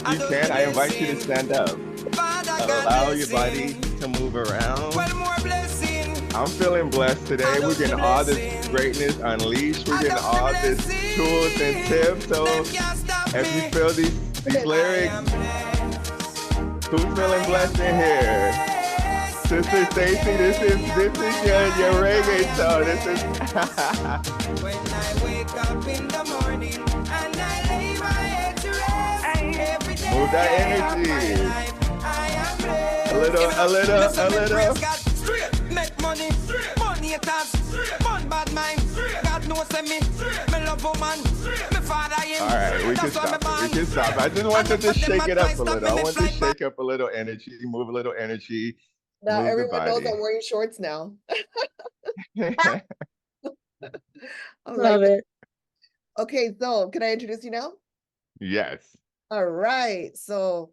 If you can, I invite you to stand up. Allow your body to move around. I'm feeling blessed today. We're getting all this greatness unleashed. We're getting all this tools and tips. So as we feel these lyrics, who's feeling blessed in here? Sister Stacy, this is your reggae song. This is when I wake up in the morning and I lay my head to rest. Every day move that energy. I am blessed. A little. Make money, money at us, fun bad mind. God knows me love woman. My father in. All right, we can stop. We can stop. I just wanted to shake it up a little. I want to shake up a little energy, move a little energy. Now move everyone knows I'm wearing shorts now. I'm Love it. Okay, so can I introduce you now? Yes. All right. So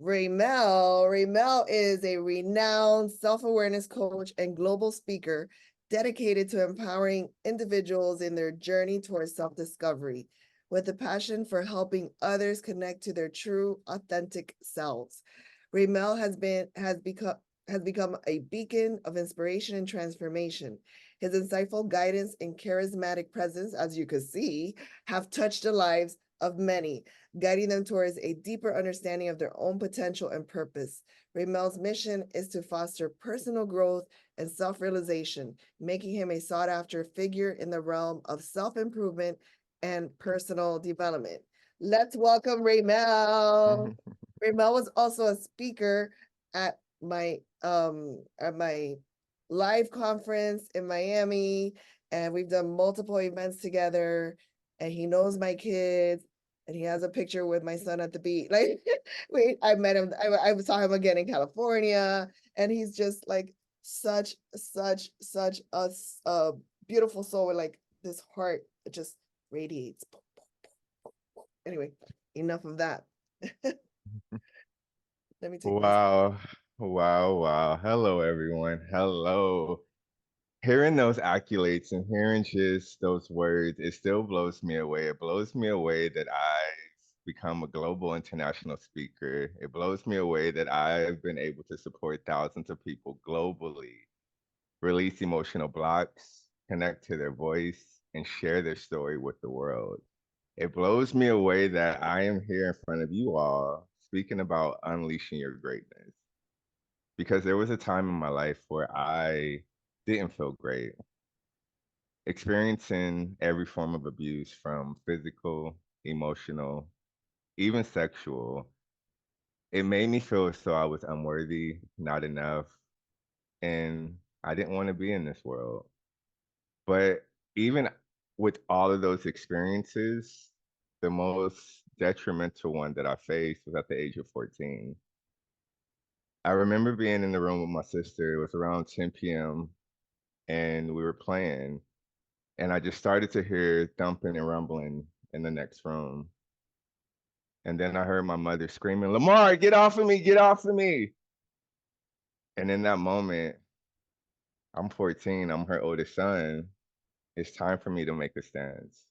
Raymell is a renowned self-awareness coach and global speaker dedicated to empowering individuals in their journey towards self-discovery with a passion for helping others connect to their true, authentic selves. Raymell has become a beacon of inspiration and transformation. His insightful guidance and charismatic presence, as you can see, have touched the lives of many, guiding them towards a deeper understanding of their own potential and purpose. Raymell's mission is to foster personal growth and self-realization, making him a sought-after figure in the realm of self-improvement and personal development. Let's welcome Raymell. Raymell was also a speaker at my live conference in Miami, and we've done multiple events together, and he knows my kids, and he has a picture with my son at the beach. Like, I met him, I saw him again in California, and he's just like such a beautiful soul with like this heart that just radiates. Anyway, enough of that. Let me take Wow. Wow. Hello, everyone. Hello. Hearing those accolades and hearing just those words, it still blows me away. It blows me away that I've become a global international speaker. It blows me away that I've been able to support thousands of people globally, release emotional blocks, connect to their voice, and share their story with the world. It blows me away that I am here in front of you all speaking about unleashing your greatness. Because there was a time in my life where I didn't feel great, experiencing every form of abuse from physical, emotional, even sexual. It made me feel as though I was unworthy, not enough, and I didn't want to be in this world. But even with all of those experiences, the most detrimental one that I faced was at the age of 14. I remember being in the room with my sister. It was around 10 p.m. and we were playing, and I just started to hear thumping and rumbling in the next room. And then I heard my mother screaming, "Lamar, get off of me, get off of me." And in that moment, I'm 14, I'm her oldest son. It's time for me to make a stance.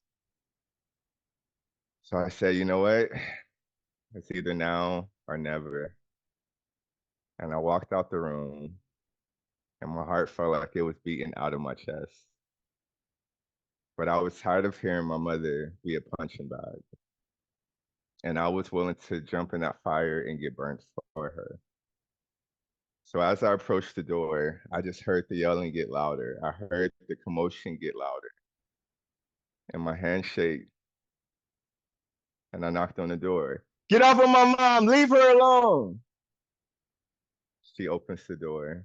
So I said, you know what? It's either now or never. And I walked out the room, and my heart felt like it was beating out of my chest. But I was tired of hearing my mother be a punching bag. And I was willing to jump in that fire and get burnt for her. So as I approached the door, I just heard the yelling get louder. I heard the commotion get louder, and my hand shake, and I knocked on the door. "Get off of my mom! Leave her alone!" She opens the door.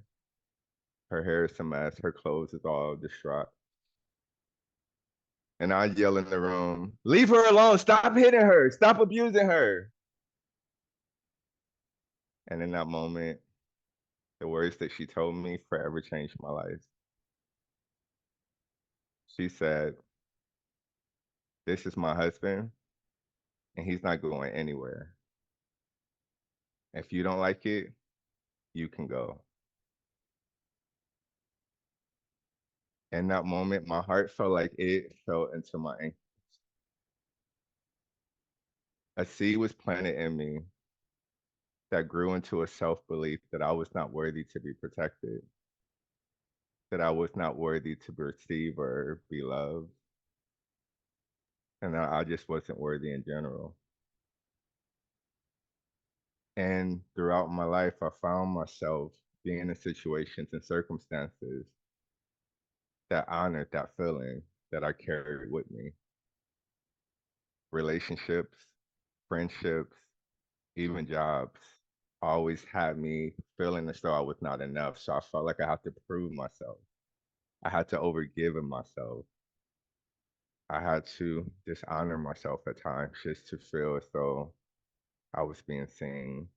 Her hair is a mess. Her clothes is all distraught. And I yell in the room, "Leave her alone! Stop hitting her! Stop abusing her!" And in that moment, the words that she told me forever changed my life. She said, "This is my husband, and he's not going anywhere. If you don't like it, you can go." In that moment, my heart felt like it fell into my ankle. A seed was planted in me that grew into a self-belief that I was not worthy to be protected, that I was not worthy to receive or be loved, and that I just wasn't worthy in general. And throughout my life, I found myself being in situations and circumstances that honored that feeling that I carried with me. Relationships, friendships, even jobs always had me feeling as though I was not enough. So I felt like I had to prove myself. I had to overgive in myself. I had to dishonor myself at times just to feel as though I was being seen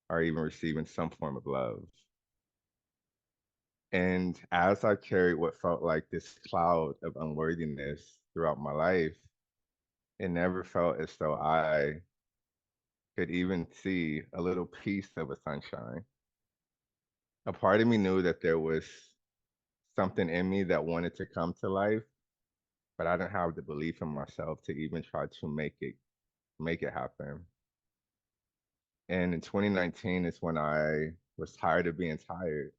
or even receiving some form of love. And as I carried what felt like this cloud of unworthiness throughout my life, it never felt as though I could even see a little piece of a sunshine. A part of me knew that there was something in me that wanted to come to life, but I didn't have the belief in myself to even try to make it happen. And in 2019 is when I was tired of being tired.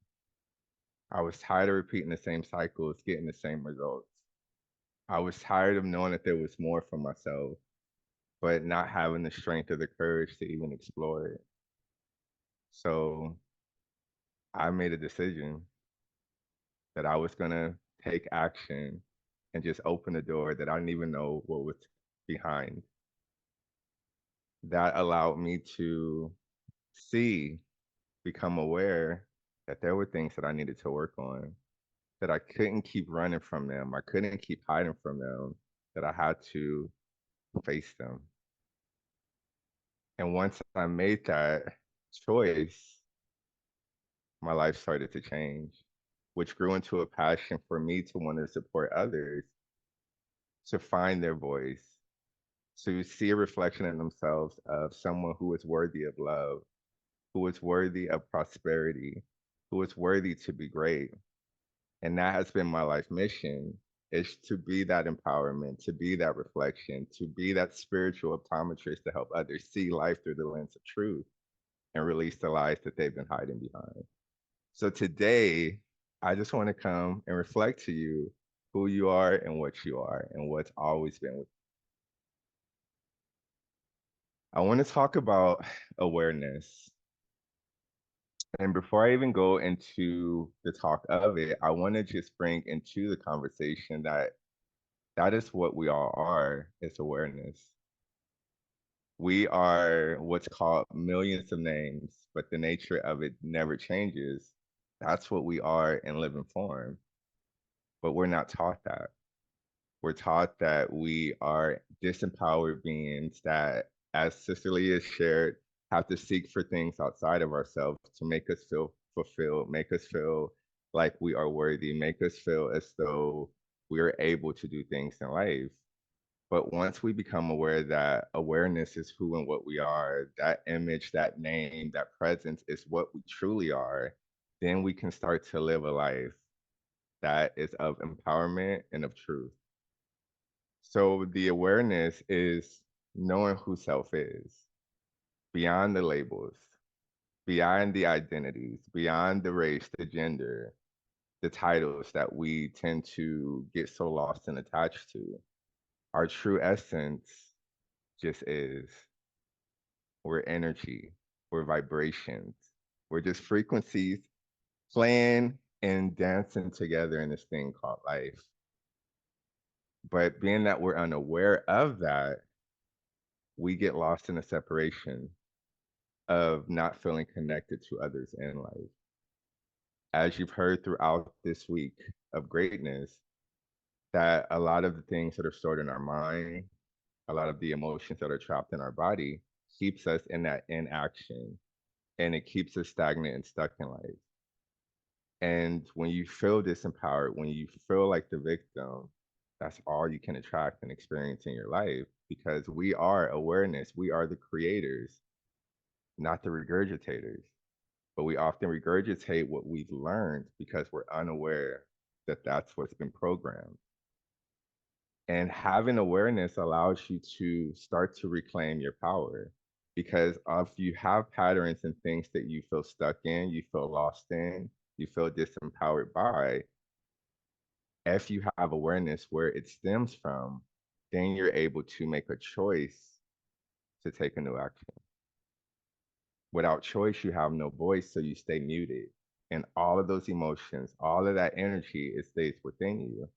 I was tired of repeating the same cycles, getting the same results. I was tired of knowing that there was more for myself, but not having the strength or the courage to even explore it. So I made a decision that I was gonna take action and just open the door that I didn't even know what was behind. That allowed me to see, become aware that there were things that I needed to work on, that I couldn't keep running from them. I couldn't keep hiding from them, that I had to face them. And once I made that choice, my life started to change, which grew into a passion for me to want to support others to find their voice, to see a reflection in themselves of someone who is worthy of love, who is worthy of prosperity, who is worthy to be great. And that has been my life mission, is to be that empowerment, to be that reflection, to be that spiritual optometrist to help others see life through the lens of truth and release the lies that they've been hiding behind. So today, I just want to come and reflect to you who you are and what you are and what's always been with you. I want to talk about awareness. And before I even go into the talk of it, I want to just bring into the conversation that that is what we all are, is awareness. We are what's called millions of names, but the nature of it never changes. That's what we are in living form, but we're not taught that. We're taught that we are disempowered beings that, as Sister Leah shared, have to seek for things outside of ourselves to make us feel fulfilled, make us feel like we are worthy, make us feel as though we are able to do things in life. But once we become aware that awareness is who and what we are, that image, that name, that presence is what we truly are, then we can start to live a life that is of empowerment and of truth. So the awareness is knowing who self is beyond the labels, beyond the identities, beyond the race, the gender, the titles that we tend to get so lost and attached to. Our true essence just is. We're energy, we're vibrations, we're just frequencies playing and dancing together in this thing called life. But being that we're unaware of that, we get lost in the separation of not feeling connected to others in life. As you've heard throughout this week of greatness, that a lot of the things that are stored in our mind, a lot of the emotions that are trapped in our body, keeps us in that inaction, and it keeps us stagnant and stuck in life. And when you feel disempowered, when you feel like the victim, that's all you can attract and experience in your life, because we are awareness, we are the creators, not the regurgitators. But we often regurgitate what we've learned because we're unaware that that's what's been programmed. And having awareness allows you to start to reclaim your power. Because if you have patterns and things that you feel stuck in, you feel lost in, you feel disempowered by, if you have awareness where it stems from, then you're able to make a choice to take a new action. Without choice, you have no voice, so you stay muted. And all of those emotions, all of that energy, it stays within you.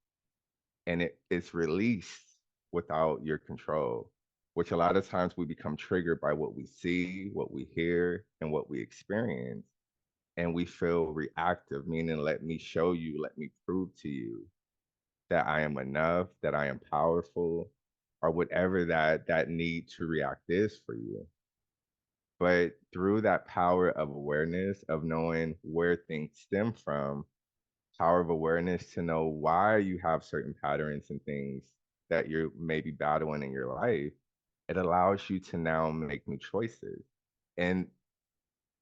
And it's released without your control, which a lot of times we become triggered by what we see, what we hear, and what we experience. And we feel reactive, meaning let me show you, let me prove to you that I am enough, that I am powerful, or whatever that need to react is for you. But through that power of awareness, of knowing where things stem from, power of awareness to know why you have certain patterns and things that you're maybe battling in your life, it allows you to now make new choices. And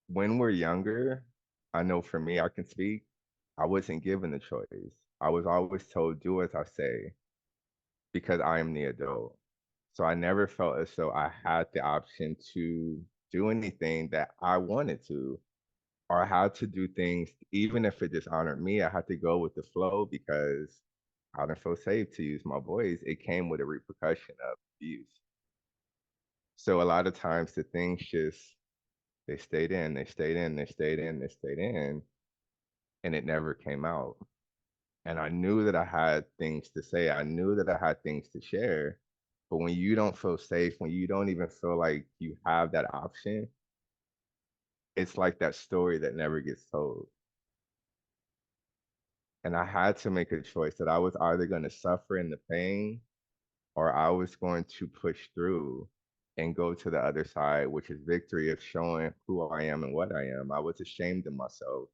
when we're younger, I know for me, I can speak, I wasn't given the choice. I was always told, do as I say, because I am the adult. So I never felt as though I had the option to do anything that I wanted to, or I had to do things, even if it dishonored me, I had to go with the flow because I didn't feel safe to use my voice. It came with a repercussion of abuse. So a lot of times the things just, they stayed in, they stayed in, they stayed in, they stayed in, and it never came out. And I knew that I had things to say. I knew that I had things to share. But when you don't feel safe, when you don't even feel like you have that option, it's like that story that never gets told. And I had to make a choice that I was either going to suffer in the pain or I was going to push through and go to the other side, which is victory of showing who I am and what I am. I was ashamed of myself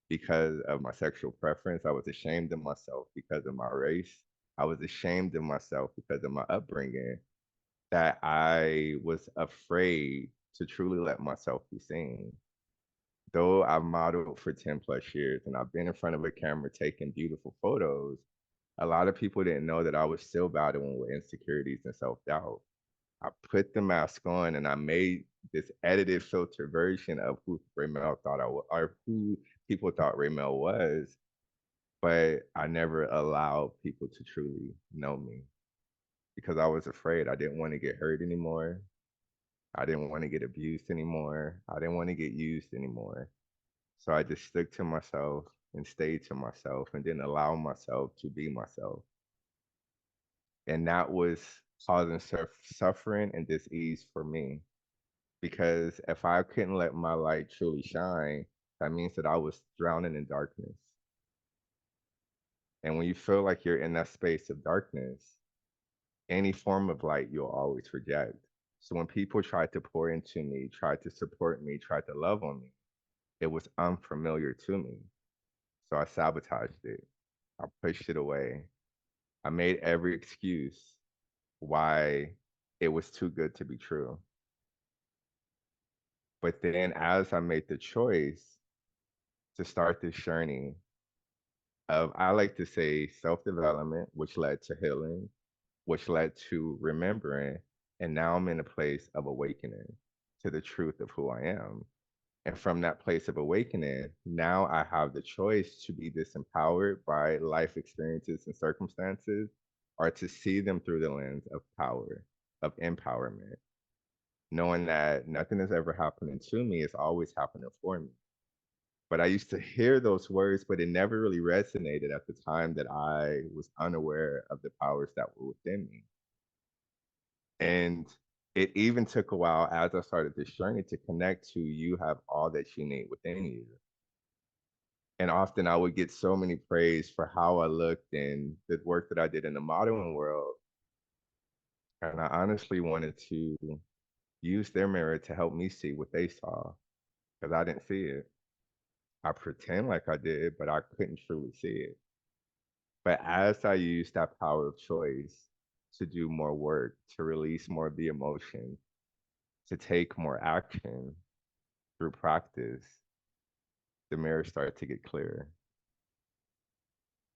because of my sexual preference. I was ashamed of myself because of my race. I was ashamed of myself because of my upbringing, that I was afraid to truly let myself be seen. Though I've modeled for 10 plus years and I've been in front of a camera taking beautiful photos, a lot of people didn't know that I was still battling with insecurities and self doubt. I put the mask on and I made this edited filter version of who Raymell thought I was, or who people thought Raymell was, but I never allowed people to truly know me because I was afraid. I didn't want to get hurt anymore. I didn't want to get abused anymore. I didn't want to get used anymore. So I just stuck to myself and stayed to myself and didn't allow myself to be myself. And that was causing suffering and dis-ease for me. Because if I couldn't let my light truly shine, that means that I was drowning in darkness. And when you feel like you're in that space of darkness, any form of light you'll always reject. So when people tried to pour into me, tried to support me, tried to love on me, it was unfamiliar to me. So I sabotaged it. I pushed it away. I made every excuse why it was too good to be true. But then as I made the choice to start this journey of, I like to say, self-development, which led to healing, which led to remembering, and now I'm in a place of awakening to the truth of who I am. And from that place of awakening, now I have the choice to be disempowered by life experiences and circumstances, or to see them through the lens of power, of empowerment, knowing that nothing is ever happening to me, it's always happening for me. But I used to hear those words, but it never really resonated at the time that I was unaware of the powers that were within me. And it even took a while as I started this journey to connect to, you have all that you need within you. And often I would get so many praise for how I looked and the work that I did in the modeling world. And I honestly wanted to use their mirror to help me see what they saw because I didn't see it. I pretend like I did, but I couldn't truly see it. But as I used that power of choice to do more work, to release more of the emotion, to take more action through practice, the mirror started to get clearer.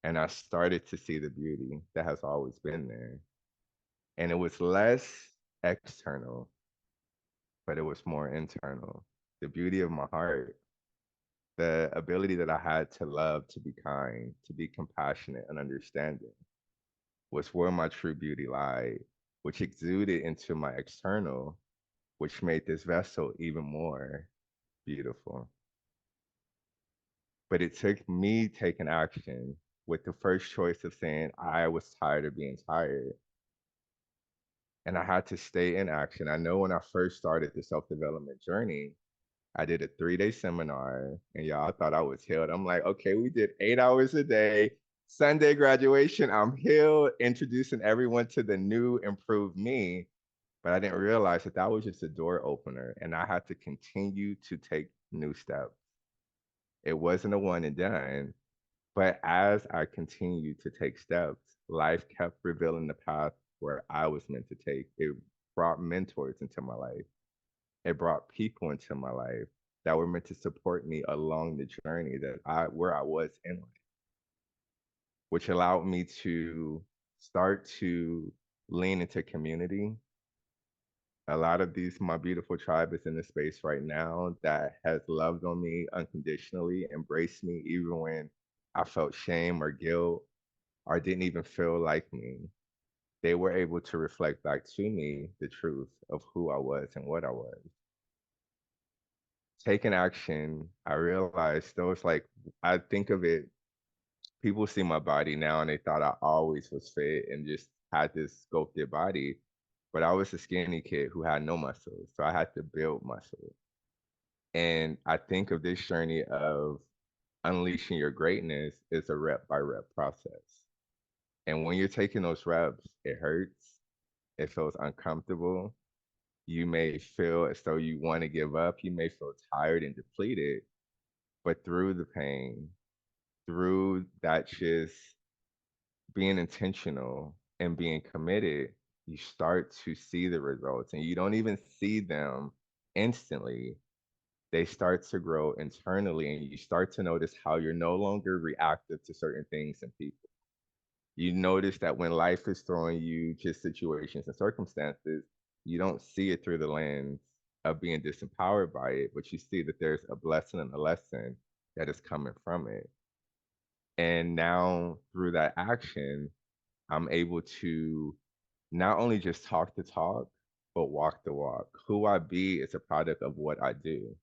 And I started to see the beauty that has always been there. And it was less external but it was more internal. The beauty of my heart, the ability that I had to love, to be kind, to be compassionate and understanding was where my true beauty lied, which exuded into my external, which made this vessel even more beautiful. But it took me taking action with the first choice of saying I was tired of being tired. And I had to stay in action. I know when I first started the self development journey, I did a 3-day seminar, and y'all thought I was healed. I'm like, okay, we did 8 hours a day. Sunday graduation, I'm healed, introducing everyone to the new, improved me. But I didn't realize that that was just a door opener, and I had to continue to take new steps. It wasn't a one and done, but as I continued to take steps, life kept revealing the path where I was meant to take. It brought mentors into my life. It brought people into my life that were meant to support me along the journey that I where I was in life, which allowed me to start to lean into community. A lot of these my beautiful tribe is in the space right now that has loved on me unconditionally, embraced me even when I felt shame or guilt or didn't even feel like me. They were able to reflect back to me the truth of who I was and what I was. Taking action, I realized those like I think of it, people see my body now and they thought I always was fit and just had this sculpted body. But I was a skinny kid who had no muscles. So I had to build muscle. And I think of this journey of unleashing your greatness is a rep by rep process. And when you're taking those reps, it hurts. It feels uncomfortable. You may feel as though you want to give up. You may feel tired and depleted. But through the pain, through that just being intentional and being committed, you start to see the results and you don't even see them instantly. They start to grow internally and you start to notice how you're no longer reactive to certain things and people. You notice that when life is throwing you just situations and circumstances, you don't see it through the lens of being disempowered by it, but you see that there's a blessing and a lesson that is coming from it. And now through that action, I'm able to not only just talk the talk, but walk the walk. Who I be is a product of what I do.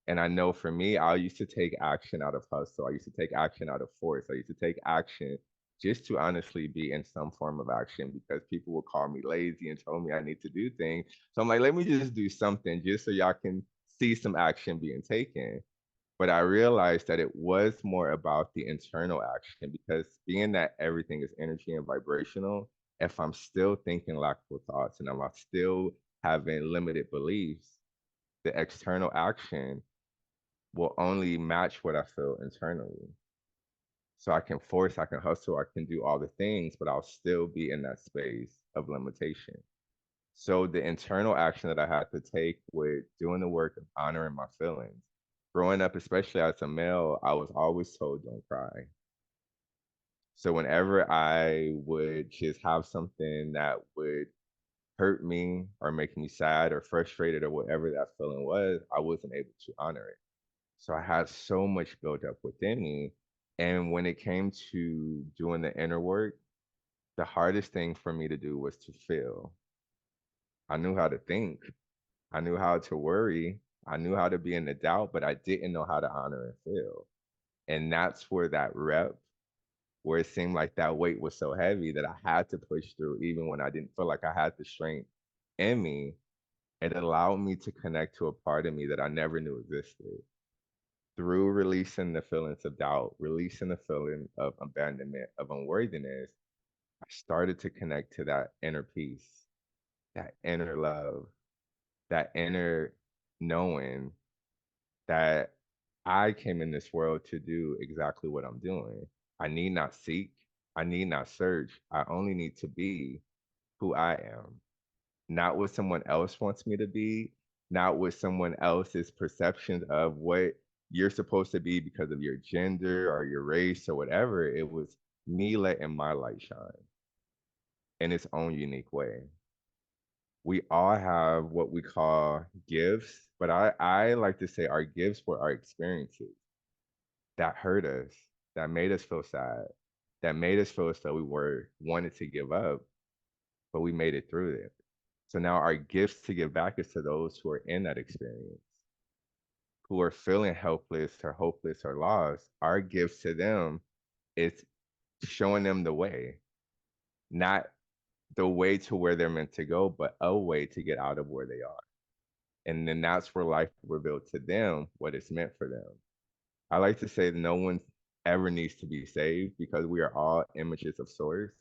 And I know for me, I used to take action out of hustle. I used to take action out of force. I used to take action just to honestly be in some form of action because people would call me lazy and told me I need to do things. So I'm like, let me just do something just so y'all can see some action being taken. But I realized that it was more about the internal action because being that everything is energy and vibrational, if I'm still thinking lackful thoughts and I'm still having limited beliefs, the external action will only match what I feel internally. So I can force, I can hustle, I can do all the things, but I'll still be in that space of limitation. So the internal action that I had to take with doing the work of honoring my feelings. Growing up, especially as a male, I was always told don't cry. So whenever I would just have something that would hurt me or make me sad or frustrated or whatever that feeling was, I wasn't able to honor it. So I had so much built up within me. And when it came to doing the inner work, the hardest thing for me to do was to feel. I knew how to think, I knew how to worry, I knew how to be in the doubt, but I didn't know how to honor and feel. And that's where that rep, where it seemed like that weight was so heavy that I had to push through, even when I didn't feel like I had the strength in me. It allowed me to connect to a part of me that I never knew existed. Through releasing the feelings of doubt, releasing the feeling of abandonment, of unworthiness, I started to connect to that inner peace, that inner love, that inner knowing that I came in this world to do exactly what I'm doing. I need not seek, I need not search. I only need to be who I am, not what someone else wants me to be, not what someone else's perceptions of what you're supposed to be because of your gender or your race or whatever. It was me letting my light shine in its own unique way. We all have what we call gifts, but I like to say our gifts were our experiences that hurt us, that made us feel sad, that made us feel as though we were wanted to give up, but we made it through it. So now our gifts to give back is to those who are in that experience, who are feeling helpless or hopeless or lost. Our gifts to them is showing them the way, not the way to where they're meant to go, but a way to get out of where they are. And then that's where life will reveal to them what it's meant for them. I like to say that no one ever needs to be saved because we are all images of source.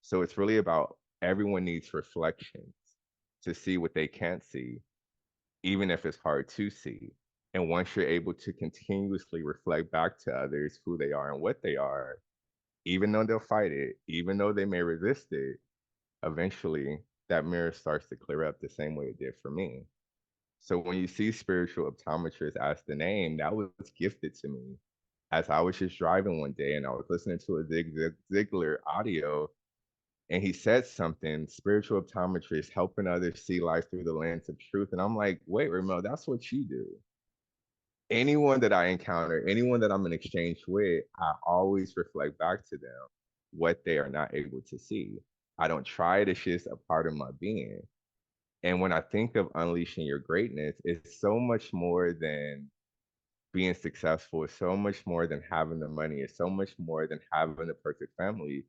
So it's really about everyone needs reflections to see what they can't see, even if it's hard to see. And once you're able to continuously reflect back to others who they are and what they are, even though they'll fight it, even though they may resist it, eventually that mirror starts to clear up the same way it did for me. So when you see spiritual optometrist as the name, that was gifted to me as I was just driving one day and I was listening to a Zig Ziglar audio, and he said something, spiritual optometrist helping others see life through the lens of truth. And I'm like, wait, Raymell, that's what you do. Anyone that I encounter, anyone that I'm in exchange with, I always reflect back to them what they are not able to see. I don't try it, it's just a part of my being. And when I think of unleashing your greatness, it's so much more than being successful. It's so much more than having the money. It's so much more than having the perfect family.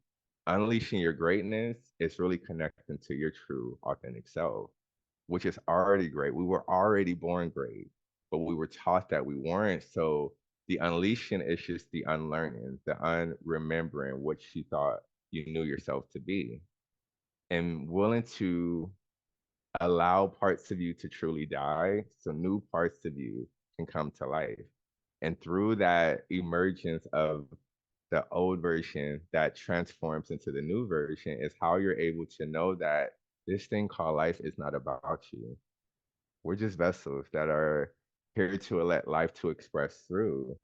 Unleashing your greatness is really connecting to your true, authentic self, which is already great. We were already born great, but we were taught that we weren't. So the unleashing is just the unlearning, the unremembering what you thought you knew yourself to be, and willing to allow parts of you to truly die so new parts of you can come to life. And through that emergence of the old version that transforms into the new version is how you're able to know that this thing called life is not about you. We're just vessels that are here to let life to express through.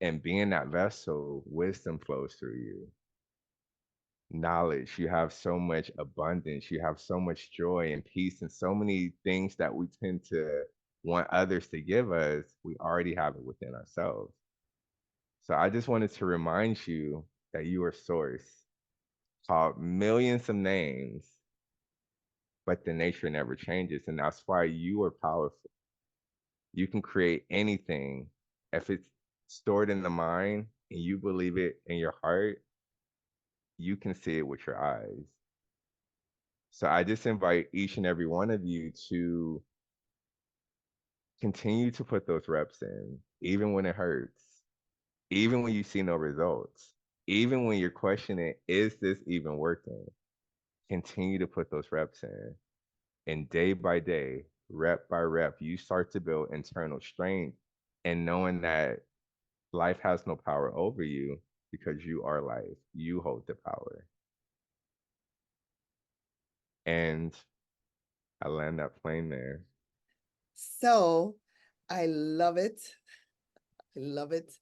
And being that vessel, wisdom flows through you. Knowledge, you have so much abundance, you have so much joy and peace, and so many things that we tend to want others to give us, we already have it within ourselves. So I just wanted to remind you that you are source, called millions of names, but the nature never changes. And that's why you are powerful. You can create anything. If it's stored in the mind and you believe it in your heart, you can see it with your eyes. So I just invite each and every one of you to continue to put those reps in, even when it hurts, even when you see no results, even when you're questioning, is this even working? Continue to put those reps in. And day by day, rep by rep, you start to build internal strength and knowing that life has no power over you because you are life. You hold the power. And I land that plane there. So I love it. I love it.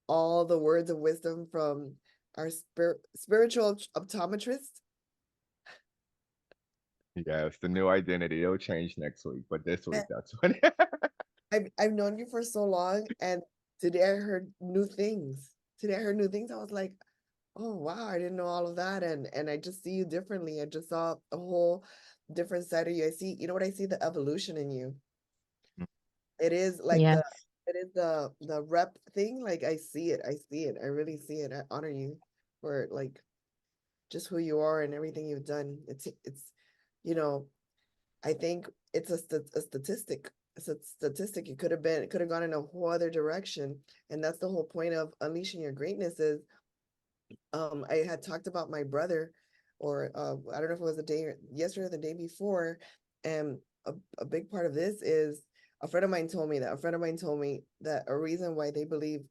All the words of wisdom from our spiritual optometrist. Yeah, it's the new identity. It'll change next week, but this week, that's what. I've known you for so long, and today I heard new things. Today I heard new things. I was like, oh wow, I didn't know all of that, and I just see you differently. I just saw a whole different side of you. I see, you know what I see? The evolution in you. It is like Yes. the rep thing. Like I see it. I see it. I really see it. I honor you for like just who you are and everything you've done. It's you know, I think it's a statistic. It's a statistic. It could have gone in a whole other direction. And that's the whole point of unleashing your greatness is I had talked about my brother, or I don't know if it was the day yesterday or the day before, and a big part of this is a friend of mine told me that a reason why they believe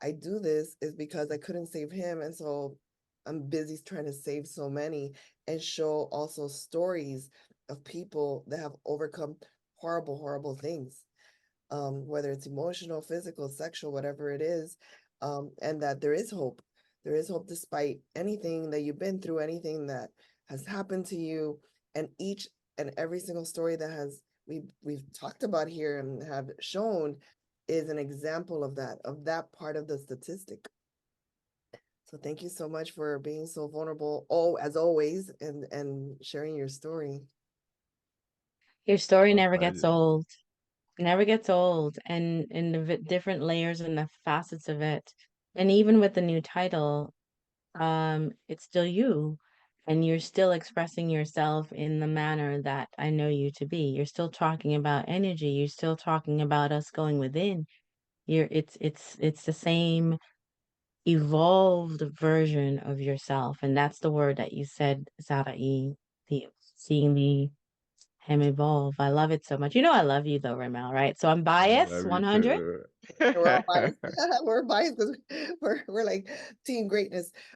I do this is because I couldn't save him, and so I'm busy trying to save so many and show also stories of people that have overcome horrible things, whether it's emotional, physical, sexual, whatever it is, and that there is hope. There is hope despite anything that you've been through, anything that has happened to you. And each and every single story that we've talked about here and have shown is an example of that part of the statistic. So thank you so much for being so vulnerable, as always, and sharing your story. Your story My never gets pleasure. old. Never gets old, and in the different layers and the facets of it. And even with the new title, it's still you, and you're still expressing yourself in the manner that I know you to be. You're still talking about energy. You're still talking about us going within. It's the same evolved version of yourself, and that's the word that you said, Sarai, the seeing him evolve. I love it so much. You know I love you though, Raymell, right? So I'm I biased, love you 100. too. We're all biased. We're biased because we're like team greatness.